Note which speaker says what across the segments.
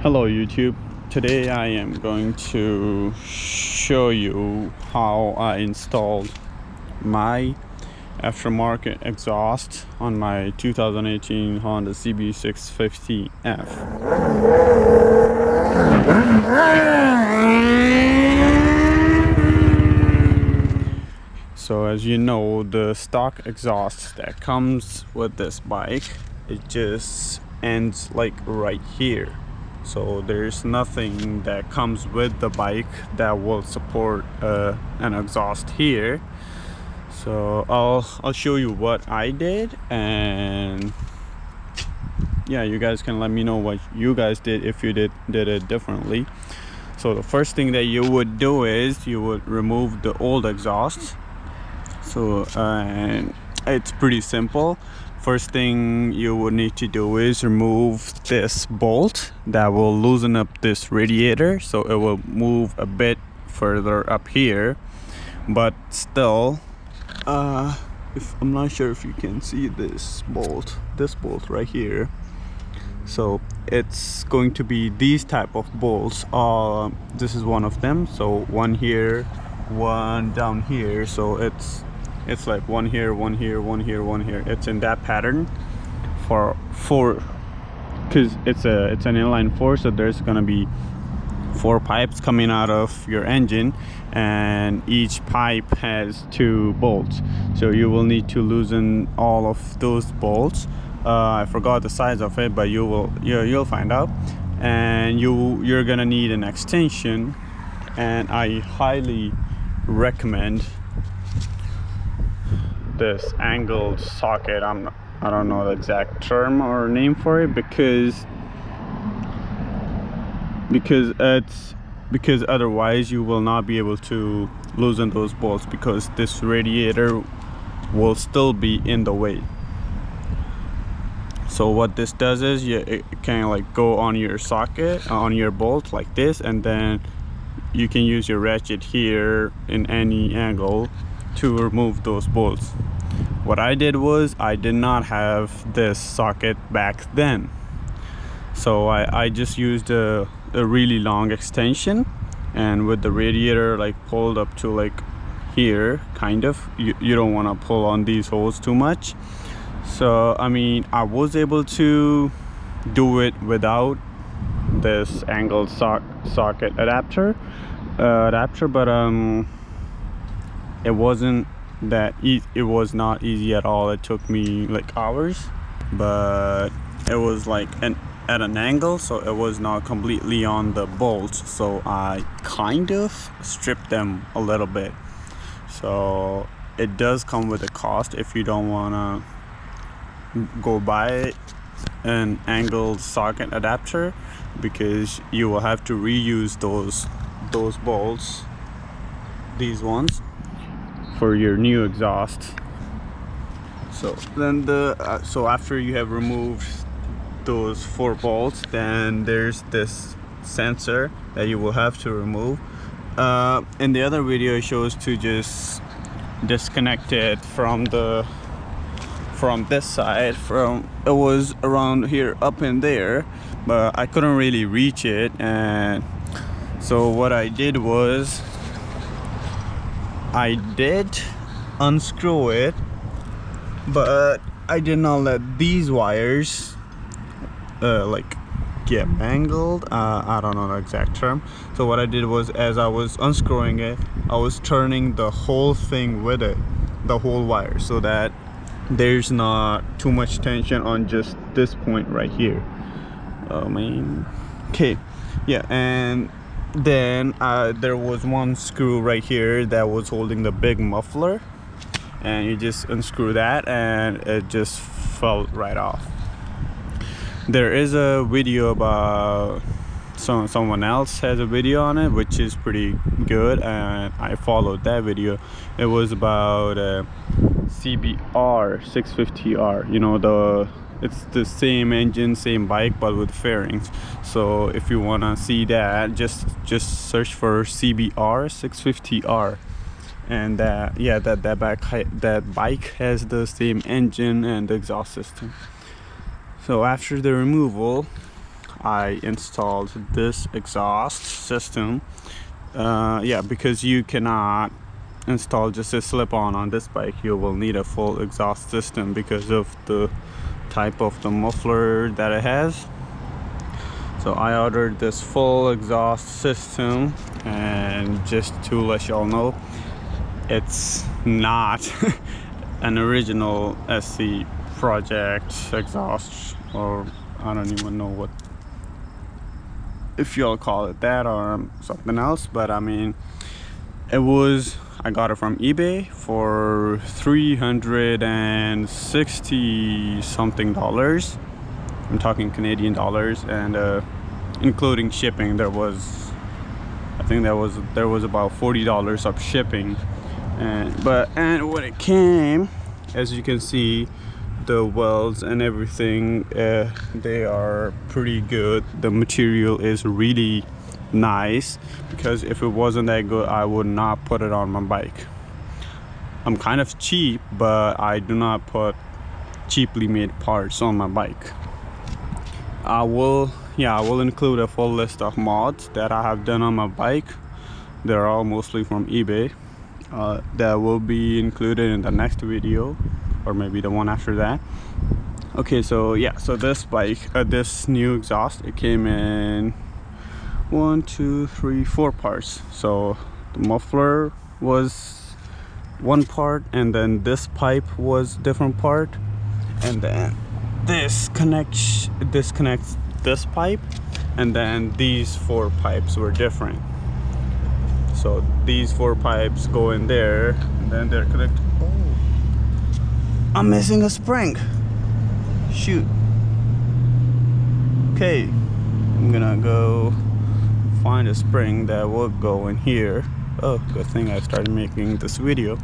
Speaker 1: Hello YouTube. Today I am going to show you how I installed my aftermarket exhaust on my 2018 Honda CB650f. So as you know, the stock exhaust that comes with this bike, it just ends like right here. So there's nothing that comes with the bike that will support an exhaust here. So I'll show you what I did, and yeah, you guys can let me know what you guys did if you did it differently. So the first thing that you would do is you would remove the old exhaust. So and it's pretty simple. First thing you would need to do is remove this bolt that will loosen up this radiator, so it will move a bit further up here. But still, if I'm not sure if you can see this bolt right here. So it's going to be these type of bolts. This is one of them. So one here, one down here. So it's like one here, one here, one here, one here. It's in that pattern for because it's an inline four, so there's gonna be 4 pipes coming out of your engine, and each pipe has 2 bolts. So you will need to loosen all of those bolts. I forgot the size of it, but you'll find out. And you're gonna need an extension, and I highly recommend this angled socket. I don't know the exact term or name for it, because otherwise you will not be able to loosen those bolts, because this radiator will still be in the way. So what this does is it can like go on your socket, on your bolt like this, and then you can use your ratchet here in any angle to remove those bolts. What I did was I did not have this socket back then, so I just used a really long extension, and with the radiator like pulled up to like here, kind of, you don't want to pull on these holes too much. So I mean, I was able to do it without this angled socket adapter, but it wasn't that easy. It was not easy at all. It took me like hours, but it was like at an angle, so it was not completely on the bolts, so I kind of stripped them a little bit. So it does come with a cost if you don't want to go buy an angled socket adapter, because you will have to reuse those bolts, these ones, for your new exhaust. So then so after you have removed those 4 bolts, then there's this sensor that you will have to remove. In the other video it shows to just disconnect it from this side. It was around here, up in there, but I couldn't really reach it. And so what I did was I did unscrew it, but I did not let these wires like get mangled. I don't know the exact term. So what I did was, as I was unscrewing it, I was turning the whole thing with it, the whole wire, so that there's not too much tension on just this point right here. Oh man. Okay, yeah. And then there was one screw right here that was holding the big muffler, and you just unscrew that and it just fell right off. There is a video about someone else has a video on it, which is pretty good, and I followed that video. It was about CB650f. You know, it's the same engine, same bike, but with fairings. So if you want to see that, just search for CB650f, and that bike has the same engine and the exhaust system. So after the removal, I installed this exhaust system. Yeah, because you cannot install just a slip-on this bike. You will need a full exhaust system because of the type of the muffler that it has. So I ordered this full exhaust system, and just to let y'all know, it's not an original SC project exhaust, or I don't even know what, if y'all call it that or something else, but I mean, I got it from eBay for $360 something. I'm talking Canadian dollars, and including shipping, there was about $40 of shipping. And when it came, as you can see, the welds and everything, they are pretty good. The material is really nice, because if it wasn't that good, I would not put it on my bike. I'm kind of cheap, but I do not put cheaply made parts on my bike. I will include a full list of mods that I have done on my bike. They're all mostly from eBay. That will be included in the next video, or maybe the one after that. Okay, so yeah, so this bike, this new exhaust, it came in 1, 2, 3, 4 parts. So the muffler was one part, and then this pipe was different part, and then this connects this pipe, and then these 4 pipes were different. So these 4 pipes go in there, and then they're connected. Oh, I'm missing a spring. Shoot. Okay, I'm gonna go find a spring that will go in here. Oh, good thing I started making this video.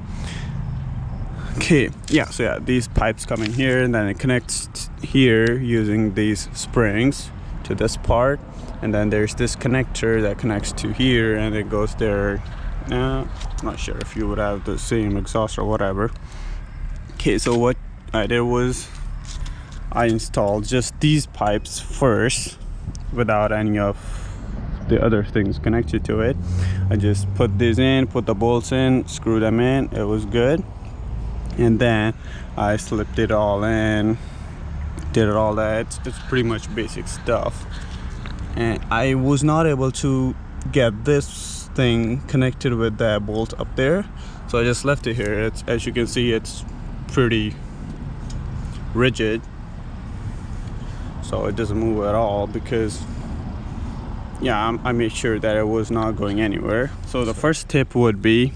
Speaker 1: Okay, yeah, so yeah, these pipes come in here, and then it connects here using these springs to this part, and then there's this connector that connects to here, and it goes there. Not sure if you would have the same exhaust or whatever. Okay, so what I did was I installed just these pipes first without any of the other things connected to it. I just put these in, put the bolts in, screw them in, it was good. And then I slipped it all in, did all that. It's pretty much basic stuff. And I was not able to get this thing connected with that bolt up there, so I just left it here. As you can see, it's pretty rigid, so it doesn't move at all, because yeah, I made sure that it was not going anywhere. So the first tip would be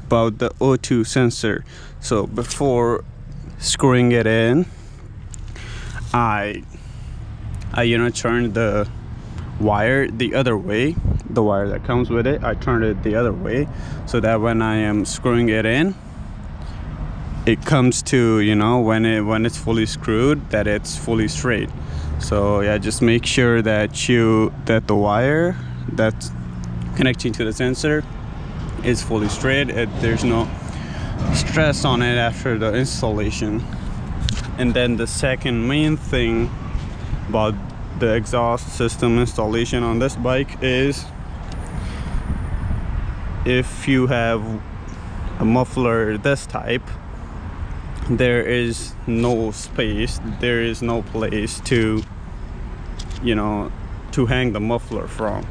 Speaker 1: about the O2 sensor. So before screwing it in, I turned the wire the other way. The wire that comes with it, I turned it the other way, so that when I am screwing it in, it comes to, when it's fully screwed, that it's fully straight. So yeah, just make sure that the wire that's connecting to the sensor is fully straight. There's no stress on it after the installation. And then the second main thing about the exhaust system installation on this bike is, if you have a muffler this type, there is no space, there is no place to hang the muffler from.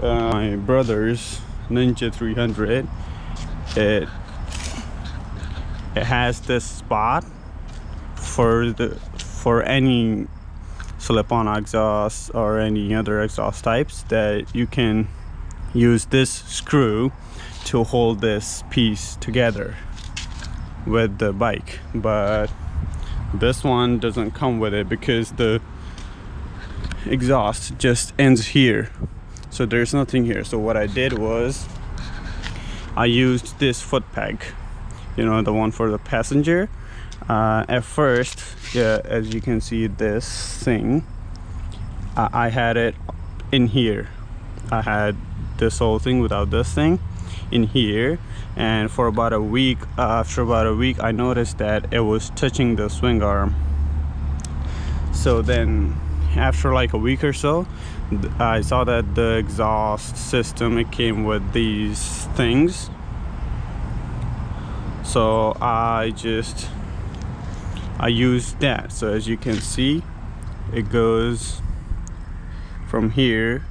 Speaker 1: My brother's Ninja 300, it has this spot for any slip-on exhaust or any other exhaust types, that you can use this screw to hold this piece together with the bike. But this one doesn't come with it, because the exhaust just ends here, so there's nothing here. So what I did was I used this foot peg, the one for the passenger. At first, yeah, as you can see, this thing, I had it in here. I had this whole thing without this thing in here, and for about a week, after about a week, I noticed that it was touching the swing arm. So then after like a week or so, I saw that the exhaust system, it came with these things. So I used that. So as you can see, it goes from here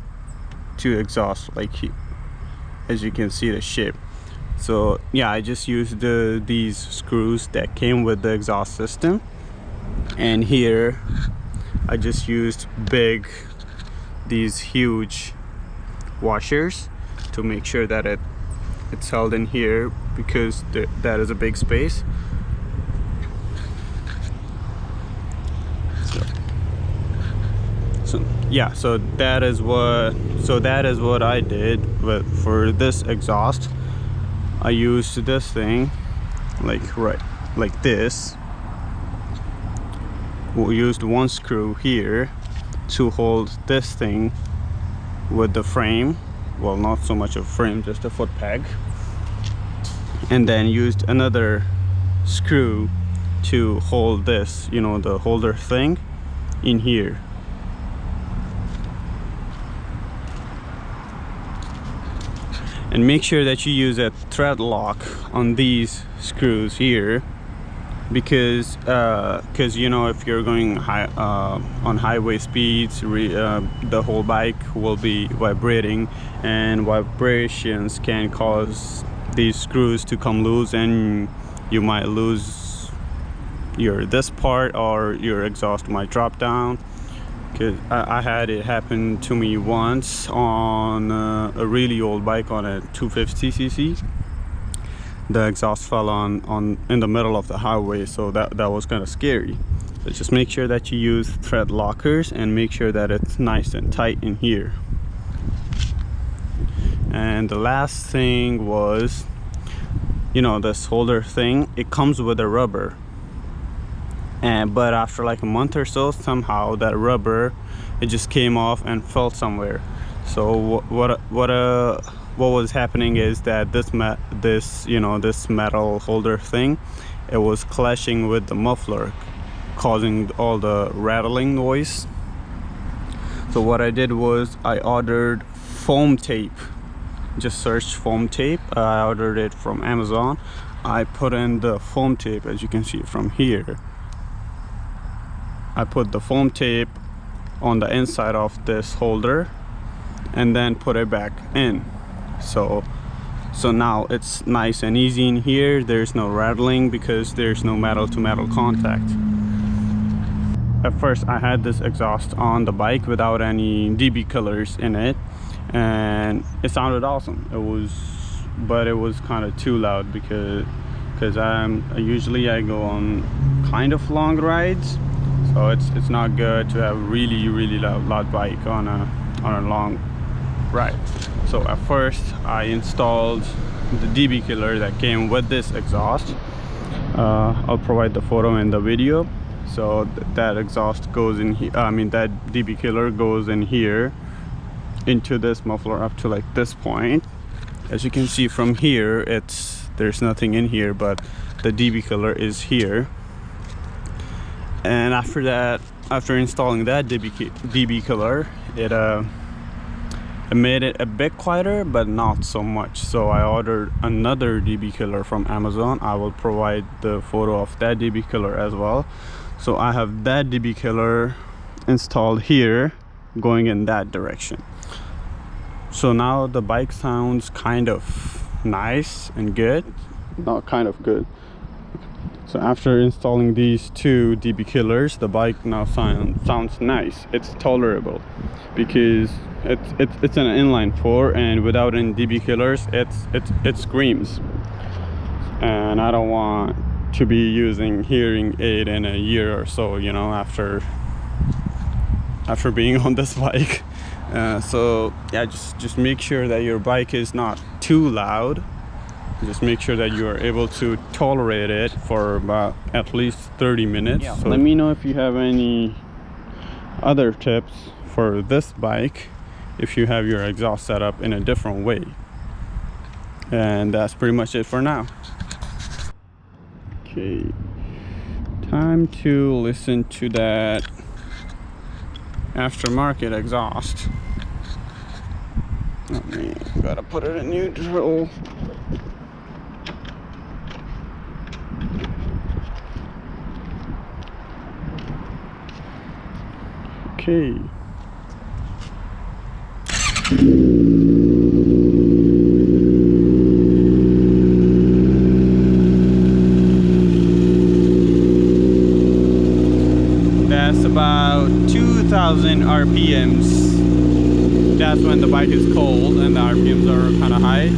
Speaker 1: to exhaust, like here, as you can see the shape. So yeah, I just used these screws that came with the exhaust system, and here I just used these huge washers to make sure that it's held in here, because that is a big space. So yeah, so that is what I did. But for this exhaust, I used this thing, like this. We used one screw here to hold this thing with the frame. Well, not so much a frame, just a foot peg. And then used another screw to hold this, you know, the holder thing in here. And make sure that you use a thread lock on these screws here, because you know, if you're going on highway speeds, the whole bike will be vibrating, and vibrations can cause these screws to come loose, and you might lose this part, or your exhaust might drop down. Because I had it happen to me once on a really old bike, on a 250cc. The exhaust fell in the middle of the highway, so that was kind of scary. So just make sure that you use thread lockers, and make sure that it's nice and tight in here. And the last thing was, you know, this holder thing, it comes with a rubber. But after like a month or so, somehow that rubber, it just came off and fell somewhere. So what was happening is that this metal holder thing, it was clashing with the muffler, causing all the rattling noise. So what I did was I ordered foam tape. Just searched foam tape. I ordered it from Amazon. I put in the foam tape, as you can see from here. I put the foam tape on the inside of this holder and then put it back in. So now it's nice and easy in here. There's no rattling because there's no metal to metal contact. At first I had this exhaust on the bike without any DB killers in it, and it sounded awesome. But it was kind of too loud, because usually I go on kind of long rides. So it's not good to have really loud bike on a long ride. So at first I installed the DB killer that came with this exhaust. I'll provide the photo in the video. So that exhaust goes in here. I mean, that DB killer goes in here into this muffler up to like this point. As you can see from here, there's nothing in here, but the DB killer is here. And after that, after installing that DB killer, it made it a bit quieter, but not so much. So I ordered another DB killer from Amazon. I will provide the photo of that DB killer as well. So I have that DB killer installed here, going in that direction. So now the bike sounds kind of nice and good. Not kind of good. So after installing these two DB killers, the bike now sounds nice. It's tolerable, because it's an inline 4, and without any DB killers, it screams. And I don't want to be using hearing aid in a year or so, you know, after being on this bike. So yeah, just make sure that your bike is not too loud. Just make sure that you are able to tolerate it for about at least 30 minutes. Yeah. So let me know if you have any other tips for this bike, if you have your exhaust set up in a different way. And that's pretty much it for now. Okay, time to listen to that aftermarket exhaust. Oh man, gotta put it in neutral. Okay. That's about 2,000 RPMs. That's when the bike is cold and the RPMs are kind of high.